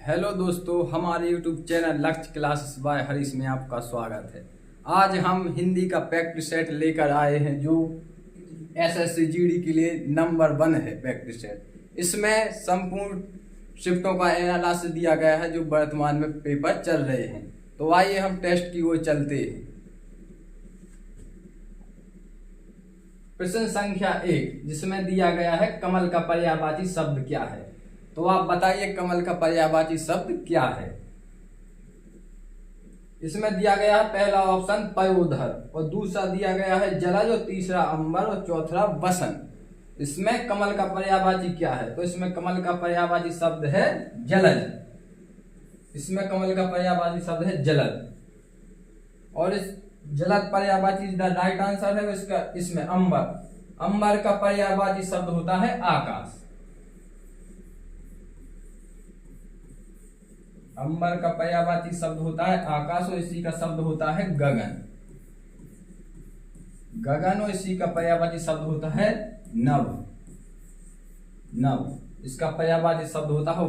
Hello दोस्तों, हमारे YouTube channel लक्ष्य क्लासेस बाय हरीश में आपका स्वागत है। आज हम हिंदी का प्रैक्टिस सेट लेकर आए हैं जो एसएससी जीडी के लिए नंबर 1 है प्रैक्टिस सेट। इसमें संपूर्ण शिफ्टों का एनालिसिस दिया गया है जो वर्तमान में पेपर चल रहे हैं। तो आइए हम टेस्ट की ओर चलते हैं। प्रश्न संख्या 1 जिसमें दिया गया है कमल का पर्यायवाची शब्द क्या है। तो आप बताइए कमल का पर्यायवाची शब्द क्या है। इसमें दिया गया है पहला ऑप्शन पयोधर और दूसरा दिया गया है जलज और तीसरा अंबर और चौथा वसंत। इसमें कमल का पर्यायवाची क्या है। तो इसमें कमल का पर्यायवाची शब्द है जलज। इसमें कमल का पर्यायवाची शब्द है जलज और इस जलद पर्यायवाची राइट आंसर है इसका। इसमें अंबर का पर्यायवाची शब्द होता है आकाश। अंबर का पर्यायवाची शब्द होता है आकाश और इसी का शब्द होता है गगन और इसी का पर्यायवाची शब्द होता है नभ। इसका पर्यायवाची शब्द होता है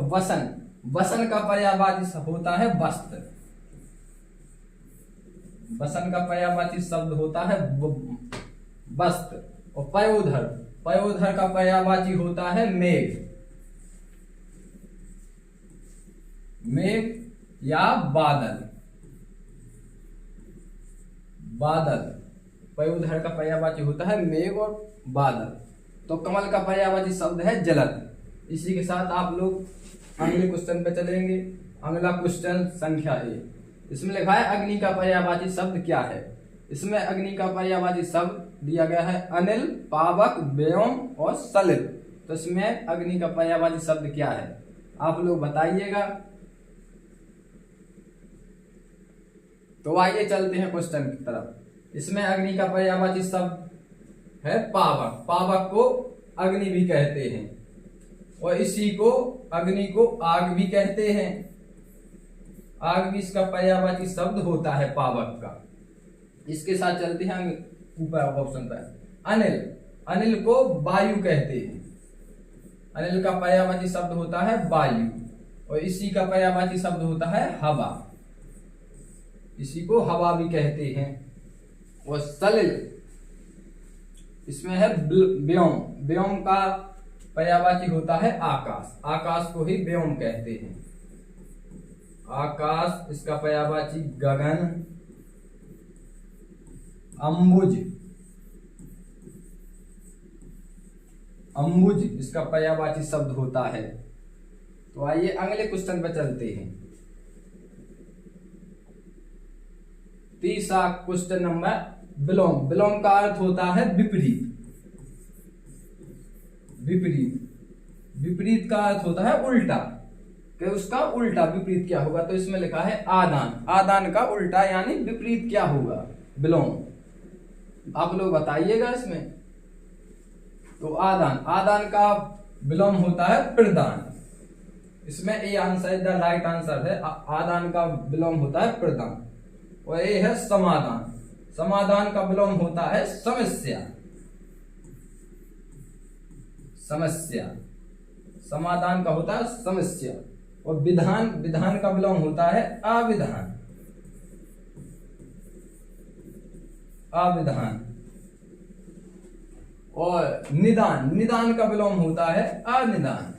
वसन का पर्यायवाची होता है वस्त्र। वसन का पर्यायवाची शब्द होता है वस्त्र और पयोधर का पर्यायवाची होता है मेघ या बादल। पयोधर का पर्यायवाची होता है मेघ और बादल। तो कमल का पर्यायवाची शब्द है जलद। इसी के साथ आप लोग अगले क्वेश्चन पे चलेंगे। अगला क्वेश्चन संख्या 1 इसमें लिखा है अग्नि का पर्यायवाची शब्द क्या है। इसमें अग्नि का पर्यायवाची शब्द दिया गया है अनिल, पावक, व्योम और सलिल। तो इसमें अग्नि का पर्यायवाची शब्द क्या है आप लोग बताइएगा। तो आइए चलते हैं क्वेश्चन की तरफ। इसमें अग्नि का पर्यायवाची शब्द है पावक। पावक को अग्नि भी कहते हैं और इसी को अग्नि को आग भी कहते हैं। आग भी इसका पर्यायवाची शब्द होता है पावक का। इसके साथ चलते हैं ऊपर ऑप्शन पर। अनिल को वायु कहते हैं। अनिल का पर्यायवाची शब्द होता है वायु और इसी का पर्यायवाची शब्द होता है हवा। इसी को हवा भी कहते हैं। और सलिल इसमें है व्योम का पर्यायवाची होता है आकाश। आकाश को ही व्योम कहते हैं। आकाश इसका पर्यायवाची गगन। अंबुज इसका पर्यायवाची शब्द होता है। तो आइए अगले क्वेश्चन पर चलते हैं। तीसरा क्वेश्चन नंबर विलोम का अर्थ होता है विपरीत। विपरीत का अर्थ होता है उल्टा। कि उसका उल्टा विपरीत क्या होगा। तो इसमें लिखा है आदान का उल्टा यानी विपरीत क्या होगा विलोम। आप लोग बताइएगा इसमें। तो आदान का विलोम होता है प्रदान। इसमें A answer the right answer है। आदान का विलोम होता है प्रदान और ये है समाधान का विलोम होता है समस्या। समाधान का होता है समस्या और विधान का विलोम होता है अविधान। और निदान का विलोम होता है अनिदान।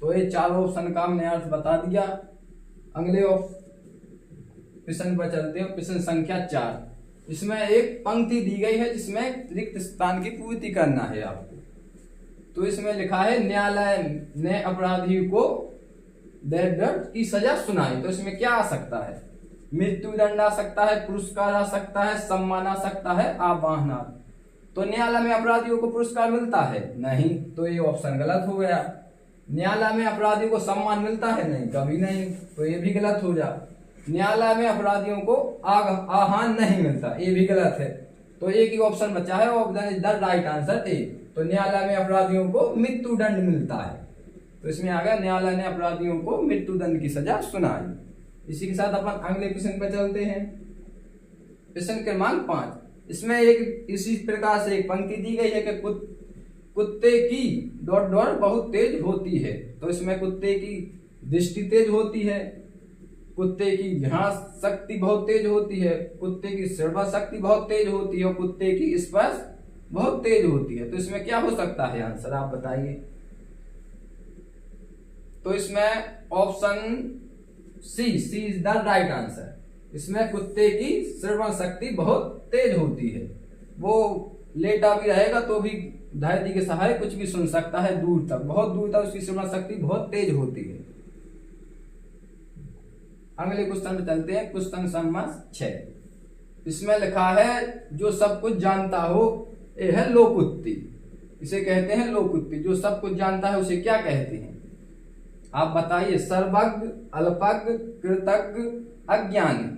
तो ये चारों ऑप्शन का हमने अर्थ बता दिया। अगले प्रश्न पर चलते हैं। प्रश्न संख्या 4 इसमें एक पंक्ति दी गई है जिसमें रिक्त स्थान की पूर्ति करना है आपको। तो इसमें लिखा है न्यायालय ने अपराधी को दंड की सजा सुनाई। तो इसमें क्या आ सकता है। मृत्युदंड आ सकता है, पुरस्कार आ सकता है, सम्मान आ सकता है, आवाहन। तो न्यायालय में अपराधियों को पुरस्कार मिलता है नहीं। तो ये ऑप्शन गलत हो गया। न्यायालय में अपराधियों को सम्मान मिलता है नहीं, कभी नहीं। तो ये भी गलत हो जा। न्यायालय में अपराधियों को आह्वान नहीं मिलता, ये भी गलत है। तो एक ही ऑप्शन बचा है option is the right answer A. तो न्यायालय में अपराधियों को मृत्युदंड मिलता है। तो इसमें आ गया न्यायालय ने अपराधियों को मृत्युदंड की सजा सुनाई। इसी के साथ अपन अगले प्रश्न पर चलते हैं। प्रश्न क्रमांक 5 इसमें एक इसी प्रकार से एक पंक्ति दी गई है कि कुत्ते की डॉट डॉट बहुत तेज होती है। तो इसमें कुत्ते की दृष्टि तेज होती है, कुत्ते की घ्राण शक्ति बहुत तेज होती है, कुत्ते की श्रवण शक्ति बहुत तेज होती है और कुत्ते की स्पर्श बहुत तेज होती है। तो इसमें क्या हो सकता है आंसर, आप बताइए। तो इसमें option C is the right answer. इसमें कुत्ते की श्रवण शक्ति बहुत तेज होती है, वो लेटा भी रहेगा तो भी धैर्य के सहारे कुछ भी सुन सकता है, दूर तक, बहुत दूर तक उसकी श्रवण शक्ति बहुत तेज होती है। अगले क्वेश्चन पे चलते हैं, क्वेश्चन नंबर 6। इसमें लिखा है जो सब कुछ जानता हो, ये है लोकुत्ती, इसे कहते हैं लोकुत्ती। जो सब कुछ जानता है उसे क्या कहते हैं, आप बताइए। सर्वज्ञ, अल्पज्ञ, कृतज्ञ, अज्ञानी।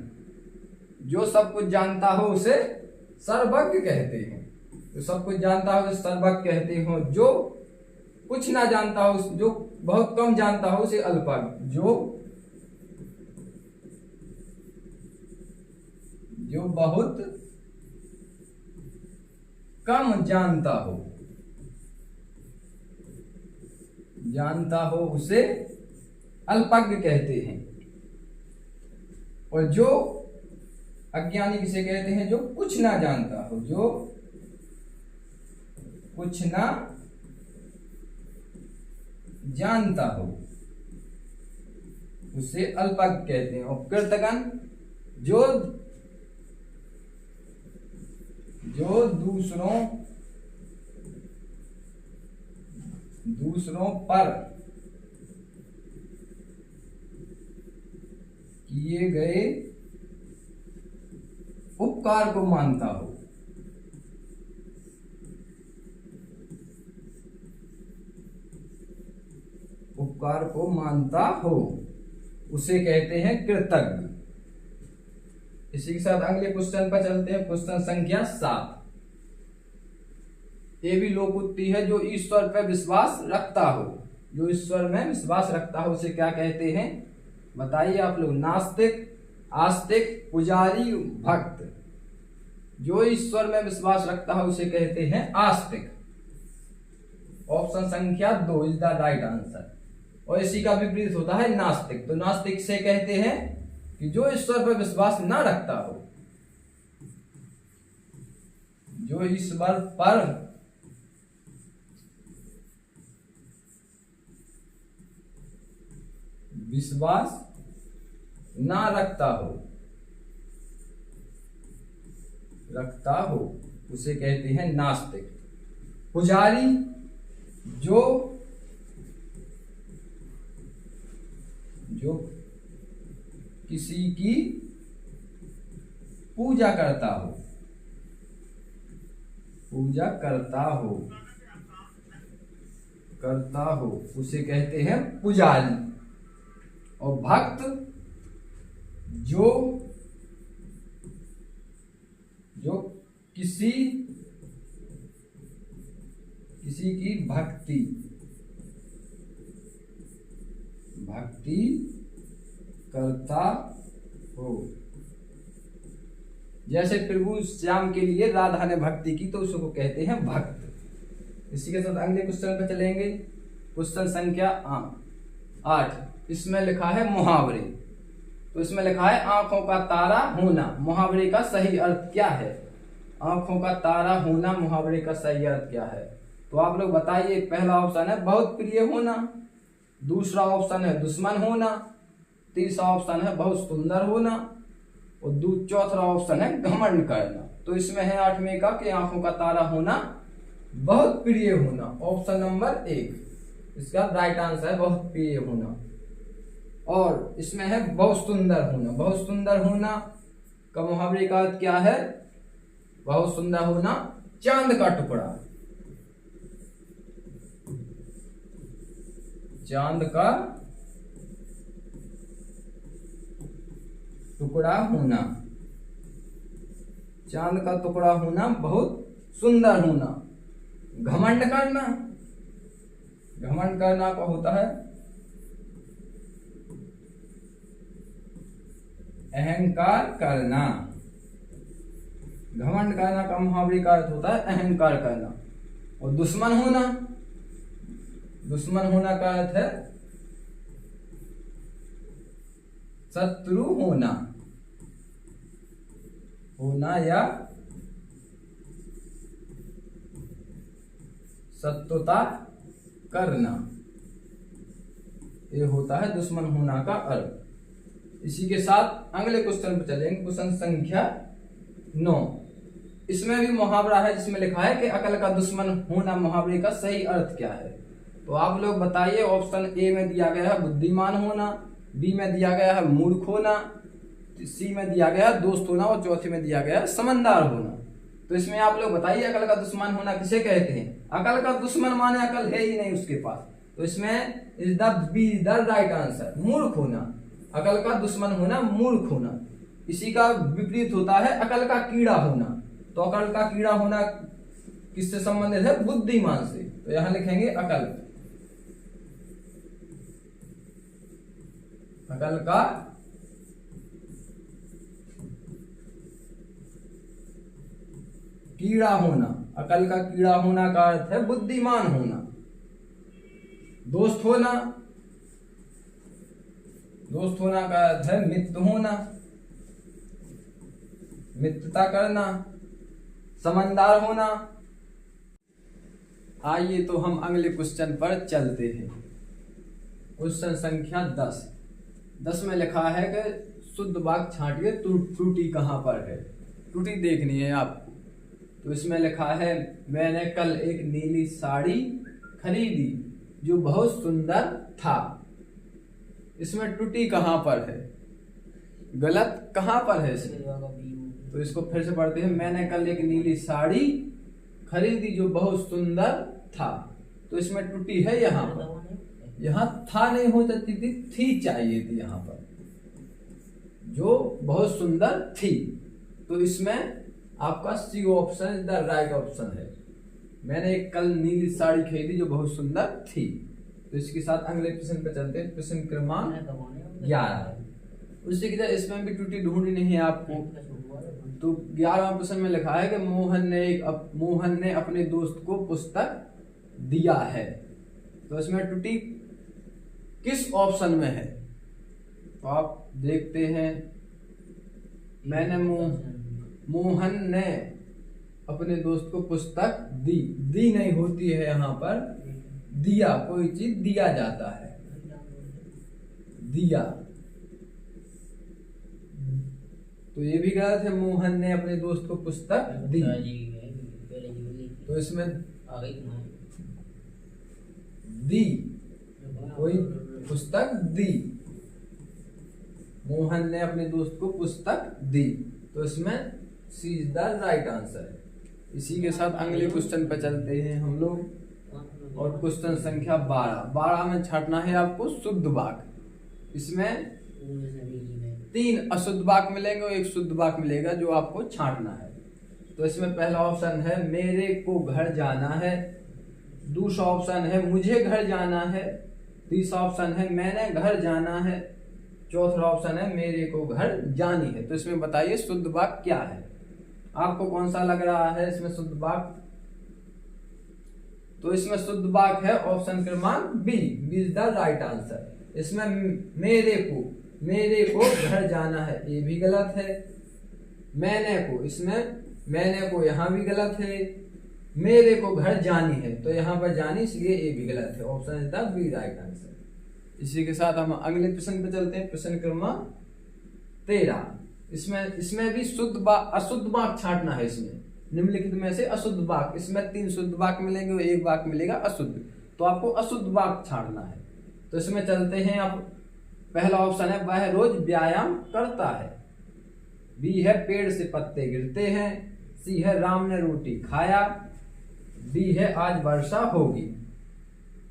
जो सब कुछ जानता हो उसे सर्वज्ञ कहते हैं, जो सब कुछ जानता हो उसे सर्वज्ञ कहते हो। जो कुछ ना जानता हो, जो बहुत कम जानता हो उसे अल्पज्ञ। जो बहुत कम जानता हो उसे अल्पज्ञ कहते हैं। और जो अज्ञानी किसे कहते हैं, जो कुछ ना जानता हो, जो कुछ ना जानता हो उसे अल्पज्ञ कहते हैं। और कृतज्ञ, जो दूसरों पर किए गए उपकार को मानता हो, उपकार को मानता हो उसे कहते हैं कृतज्ञ। इसी के साथ अगले क्वेश्चन पर चलते हैं, क्वेश्चन संख्या 7। ये भी लोकुत्ती है। जो ईश्वर पर विश्वास रखता हो, जो ईश्वर में विश्वास रखता हो उसे क्या कहते हैं, बताइए आप लोग। नास्तिक, आस्तिक, पुजारी, भक्त। जो ईश्वर में विश्वास रखता है उसे कहते हैं आस्तिक। ऑप्शन संख्या 2 इज द राइट आंसर। और इसी का विपरीत होता है नास्तिक। तो नास्तिक से कहते हैं कि जो ईश्वर पर विश्वास ना रखता हो, जो ईश्वर पर विश्वास ना रखता हो उसे कहते हैं नास्तिक। पुजारी, जो किसी की पूजा करता हो उसे कहते हैं पुजारी। और भक्त, जो किसी की भक्ति करता हो। जैसे प्रभु श्याम के लिए राधा ने भक्ति की तो उसको कहते हैं भक्त। इसी के साथ अगले क्वेश्चन पे चलेंगे, क्वेश्चन संख्या 8। इसमें लिखा है मुहावरे। तो इसमें लिखा है आंखों का तारा होना, मुहावरे का सही अर्थ क्या है। आंखों का तारा होना मुहावरे का सही अर्थ क्या है, तो आप लोग बताइए। पहला ऑप्शन है बहुत प्रिय होना, दूसरा ऑप्शन है दुश्मन होना, तीसरा ऑप्शन है बहुत सुंदर होना और चौथा ऑप्शन है घमंड करना। तो इसमें है 8वें का कि आंखों का तारा होना, बहुत प्रिय होना। ऑप्शन नंबर 1 इसका राइट आंसर है बहुत प्रिय होना। और इसमें है बहुत सुंदर होना। बहुत सुंदर होना का मुहावरे का अर्थ क्या है, बहुत सुंदर होना चांद का टुकड़ा, चांद का टुकड़ा होना, चांद का टुकड़ा होना, बहुत सुंदर होना। घमंड करना, घमंड करना का होता है अहंकार करना। घमंड करना का मुहावरे का अर्थ होता है अहंकार करना। और दुश्मन होना, दुश्मन होना का अर्थ है शत्रु होना, होना या शत्रुता करना, ये होता है दुश्मन होना का अर्थ। इसी के साथ अगले क्वेश्चन पर चलेंगे, क्वेश्चन संख्या 9। इसमें भी मुहावरा है जिसमें लिखा है कि अकल का दुश्मन होना मुहावरे का सही अर्थ क्या है। तो आप लोग बताइए। ऑप्शन ए में दिया गया है बुद्धिमान होना, बी में दिया गया है मूर्ख होना, सी में दिया गया है दोस्त होना और चौथे में दिया गया है समझदार होना। तो इसमें आप लोग बताइए अकल का दुश्मन होना किसे कहते हैं। अकल का दुश्मन माने अकल है ही नहीं उसके पास, तो इसमें is the be the right answer, मूर्ख होना। अकल का दुश्मन होना मूर्ख होना। इसी का विपरीत होता है अकल का कीड़ा होना। तो अकल का कीड़ा होना किससे संबंधित है, बुद्धिमान से। तो यहां लिखेंगे अकल, अकल का कीड़ा होना, अकल का कीड़ा होना का अर्थ है बुद्धिमान होना। दोस्त होना, दोस्त होना का अर्थ है मित्र होना, मित्रता करना। समझदार होना। आइए तो हम अगले क्वेश्चन पर चलते हैं। क्वेश्चन संख्या 10 में लिखा है कि शुद्ध वाक्य छांटिए, त्रुटि कहां पर है। त्रुटि देखनी है आपको। तो इसमें लिखा है मैंने कल एक नीली साड़ी खरीदी जो बहुत सुंदर था। इसमें त्रुटि कहां पर है, गलत कहां पर है इसमें। तो इसको फिर से पढ़ते हैं। मैंने कल एक नीली साड़ी खरीदी जो बहुत सुंदर था। तो इसमें त्रुटि है यहाँ पर, यहाँ था नहीं हो सकती थी चाहिए थी यहाँ पर, जो बहुत सुंदर थी। तो इसमें आपका C option the right option है। मैंने एक कल नीली साड़ी खरीदी जो बहुत सुंदर थी। तो इसके साथ अगले प्रश्न पे चलते हैं। प्रश्न क्रमांक 11। उसी की तरह इसमें भी त्रुटि ढूंढनी है आपको। तो 11वां प्रश्न में लिखा है कि मोहन ने अपने दोस्त को पुस्तक दिया है। तो इसमें त्रुटि किस ऑप्शन में है, तो आप देखते हैं। मोहन ने अपने दोस्त को पुस्तक दी नहीं होती है यहाँ पर, दिया, कोई चीज दिया जाता है, दिया। तो ये भी गलत है। मोहन ने अपने दोस्त को पुस्तक दी। तो इसमें दी, कोई पुस्तक दी। मोहन ने अपने दोस्त को पुस्तक दी। तो इसमें सी इज द राइट आंसर है। इसी के साथ अगले क्वेश्चन पर चलते हैं हम लोग। और क्वेश्चन संख्या 12 में छांटना है आपको शुद्ध वाक्य। इसमें 3 अशुद्ध वाक्य मिलेंगे और 1 शुद्ध वाक्य मिलेगा जो आपको छांटना है। तो इसमें पहला ऑप्शन है मेरे को घर जाना है, दूसरा ऑप्शन है मुझे घर जाना है, तीसरा ऑप्शन है मैंने घर जाना है, चौथा ऑप्शन है मेरे को घर जानी है। तो इसमें बताइए शुद्ध वाक्य क्या है, आपको कौन सा लग रहा है इसमें शुद्ध वाक्य। तो इसमें शुद्ध वाक्य है ऑप्शन क्रमांक B is the right answer. इसमें मेरे को घर जाना है, ये भी गलत है। मैंने को, इसमें मैंने को यहाँ भी गलत है। मेरे को घर जानी है, तो यहाँ पर जानी, इसलिए ये भी गलत है। Option is the B right answer. इसी के साथ हम अगले प्रश्न पे चलते हैं। प्रश्न क्रमांक 13। इसमें भी अशुद्ध वाक्य छांटना है। इसमें निम्नलिखित में से अशुद्ध वाक्य, इसमें 3 शुद्ध वाक्य मिलेंगे और 1 वाक्य मिलेगा अशुद्ध। तो आपको अशुद्ध वाक्य छांटना है। तो इसमें चलते हैं। आप पहला ऑप्शन है वह रोज व्यायाम करता है, बी है पेड़ से पत्ते गिरते हैं, सी है राम ने रोटी खाया, डी है आज वर्षा होगी।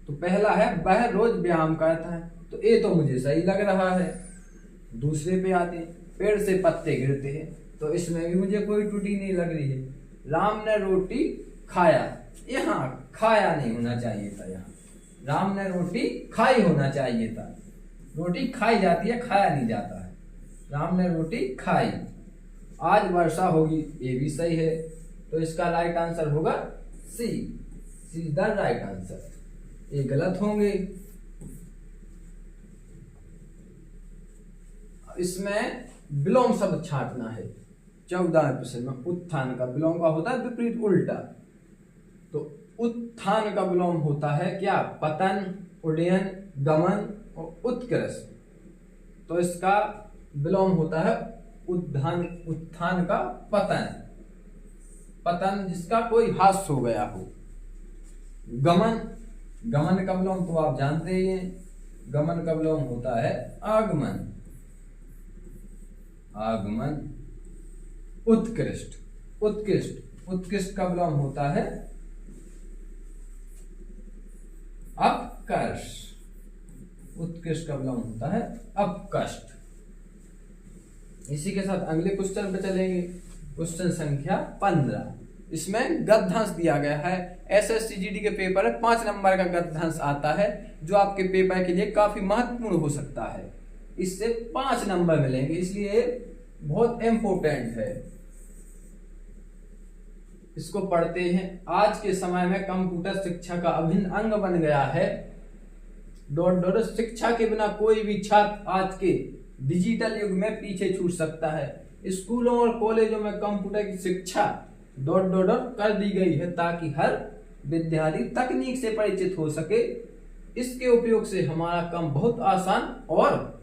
तो पहला है वह रोज व्यायाम करता है, तो ये तो मुझे सही लग रहा है। दूसरे पे आते हैं पेड़ से पत्ते गिरते हैं, तो इसमें भी मुझे कोई त्रुटि नहीं लग रही है। राम ने रोटी खाया, यहाँ खाया नहीं होना चाहिए था, यहाँ राम ने रोटी खाई होना चाहिए था। रोटी खाई जाती है, खाया नहीं जाता है। राम ने रोटी खाई, आज वर्षा होगी, ये भी सही है। तो इसका राइट आंसर होगा सी, इज द राइट आंसर। ये गलत होंगे। इसमें विलोम शब्द छांटना है। 14वें प्रश्न में उत्थान का विलोम का होता है विपरीत उल्टा। तो उत्थान का विलोम होता है क्या? पतन, उड्डयन, गमन और उत्कर्ष। तो इसका विलोम होता है उत्थान का पतन। पतन जिसका कोई हास हो गया हो। गमन, गमन का विलोम तो आप जानते ही हैं। गमन का विलोम होता है आगमन। आगमन। उत्कृष्ट, उत्कृष्ट, उत्कृष्ट का विलोम होता है अपकर्ष। उत्कृष्ट का विलोम होता है अपकष्ट। इसी के साथ अगले क्वेश्चन पे चलेंगे। क्वेश्चन संख्या 15। इसमें गद्यांश दिया गया है। SSCGD के पेपर में 5 नंबर का गद्यांश आता है, जो आपके पेपर के लिए काफी महत्वपूर्ण हो सकता है। इससे 5 नंबर मिलेंगे, इसलिए बहुत इंपॉर्टेंट है। इसको पढ़ते हैं। आज के समय में कंप्यूटर शिक्षा का अभिन्न अंग बन गया है। शिक्षा के बिना कोई भी छात्र आज के डिजिटल युग में पीछे छूट सकता है। स्कूलों और कॉलेजों में कंप्यूटर की शिक्षा कर दी गई है, ताकि हर विद्यार्थी तकनीक से परिचित हो सके। इसके उपयोग से हमारा काम बहुत आसान और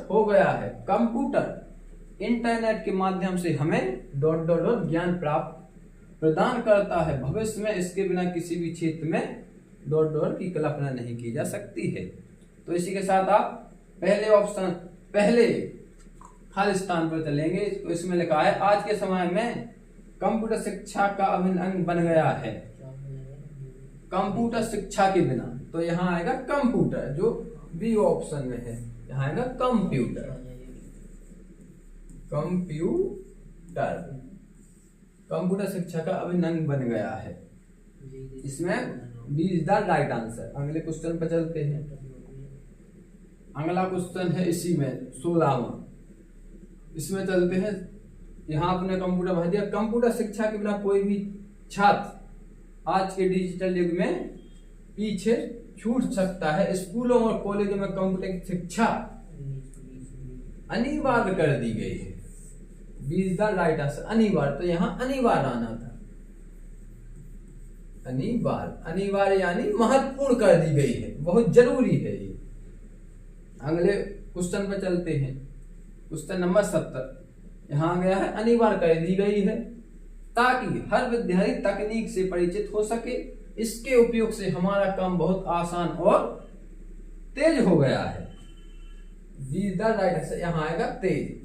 हो गया है। कंप्यूटर इंटरनेट के माध्यम से हमें ज्ञान प्रदान करता है। भविष्य में इसके बिना किसी भी क्षेत्र में की कल्पना नहीं की जा सकती है। तो इसी के साथ आप पहले खाली स्थान पर चलेंगे। तो इसमें लिखा है आज के समय में कंप्यूटर शिक्षा का अभिन्न अंग बन गया है। कंप्यूटर शिक्षा के बिना, तो यहाँ आएगा कंप्यूटर, जो बी ऑप्शन में है। यहाँ आएगा कंप्यूटर। कंप्यूटर शिक्षा का अभिन्न अंग बन गया है। इसमें B is the right answer. अगले क्वेश्चन पर चलते हैं। अगला क्वेश्चन है इसी में 16वां। इसमें चलते हैं। यहाँ आपने कंप्यूटर भर दिया। कंप्यूटर शिक्षा के बिना कोई भी छात्र आज के डिजिटल युग में पीछे छूट सकता है। स्कूलों और कॉलेजों में कंप्यूटर की शिक्षा अनिवार्य कर दी गई है। B is the right answer. अनिवार्य, तो यहाँ अनिवार्य आना था। अनिवार्य यानी महत्वपूर्ण कर दी गई है, बहुत जरूरी है ये। अगले क्वेश्चन पर चलते हैं। Question number 70। यहाँ गया है अनिवार्य कर दी गई है, ताकि हर विद्यार्थी तकनीक से परिचित हो सके। इसके उपयोग से हमारा काम बहुत आसान और तेज हो गया है। B is the right answer. यहाँ आएगा तेज।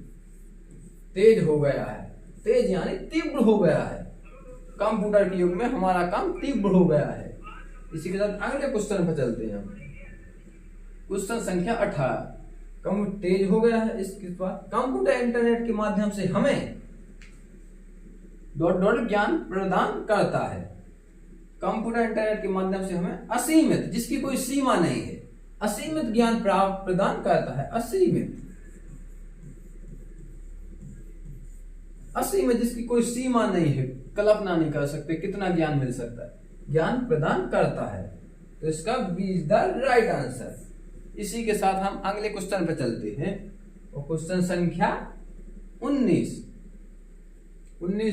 तेज हो गया है। तेज यानी तीव्र हो गया है। कंप्यूटर के युग में हमारा काम तीव्र हो गया है। इसी के साथ अगले क्वेश्चन पर चलते हैं। क्वेश्चन संख्या 18। कंप्यूटर तेज हो गया है। इसके बाद कंप्यूटर इंटरनेट के माध्यम से हमें ज्ञान प्रदान करता है। कंप्यूटर इंटरनेट के माध्यम से हमें असीमित, जिसकी कोई सीमा नहीं है, असीमित ज्ञान प्रदान करता है। असीमित जिसकी कोई सीमा नहीं है, कल्पना नहीं कर सकते कितना ज्ञान मिल सकता है, ज्ञान प्रदान करता है। तो इसका B is the right answer. इसी के साथ हम अगले क्वेश्चन पर चलते हैं। और क्वेश्चन संख्या 19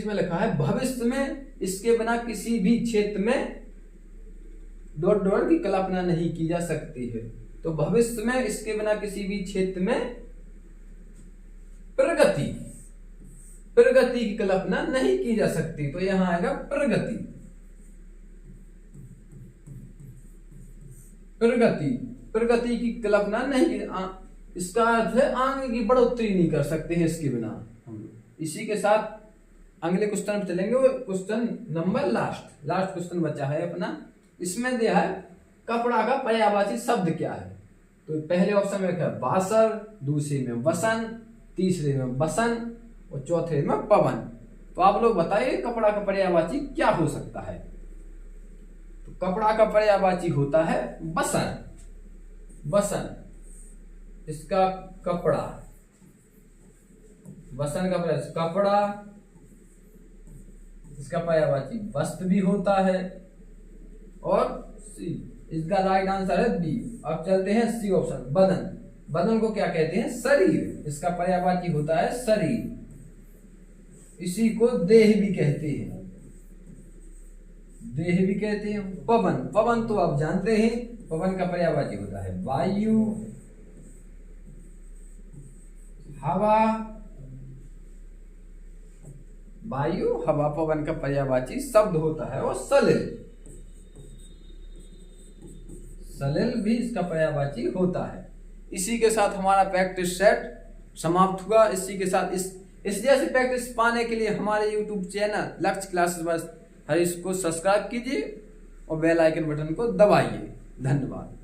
में लिखा है भविष्य में इसके बिना किसी भी क्षेत्र में की कल्पना नहीं की जा सकती है। तो भविष्य में इसके बिना किसी भी क्षेत्र में प्रगति की कल्पना नहीं की जा सकती। तो यहां आएगा प्रगति की कल्पना नहीं की। इसका अर्थ है आगे की बढ़ोतरी नहीं कर सकते हैं इसके बिना हम। इसी के साथ अगले क्वेश्चन पे चलेंगे। वो क्वेश्चन नंबर लास्ट क्वेश्चन बचा है अपना। इसमें दिया है कपड़ा का पर्यायवाची शब्द क्या है। तो पहले ऑप्शन में क्या है बासर, दूसरे में वसन, तीसरे में बसन और चौथे में पवन। तो आप लोग बताइए कपड़ा का पर्यायवाची क्या हो सकता है। तो कपड़ा का पर्यायवाची होता है बसन। इसका कपड़ा, बसन का कपड़ा, इसका पर्यायवाची वस्त्र भी होता है। और सी। इसका राइट आंसर है बी। अब चलते हैं सी ऑप्शन, बदन। बदन को क्या कहते हैं? शरीर। इसका पर्यायवाची होता है शरीर। इसी को देह भी कहते हैं, देह भी कहते हैं। पवन, पवन तो आप जानते हैं, पवन का पर्यायवाची होता है वायु, हवा। वायु, हवा, पवन का पर्यायवाची शब्द होता है। और सलिल, सलिल भी इसका पर्यायवाची होता है। इसी के साथ हमारा प्रैक्टिस सेट समाप्त हुआ। इसी के साथ इस जैसे प्रैक्टिस पाने के लिए हमारे YouTube चैनल लक्ष्य क्लासेस बस हरीश को सब्सक्राइब कीजिए और बेल आइकन बटन को दबाइए। धन्यवाद।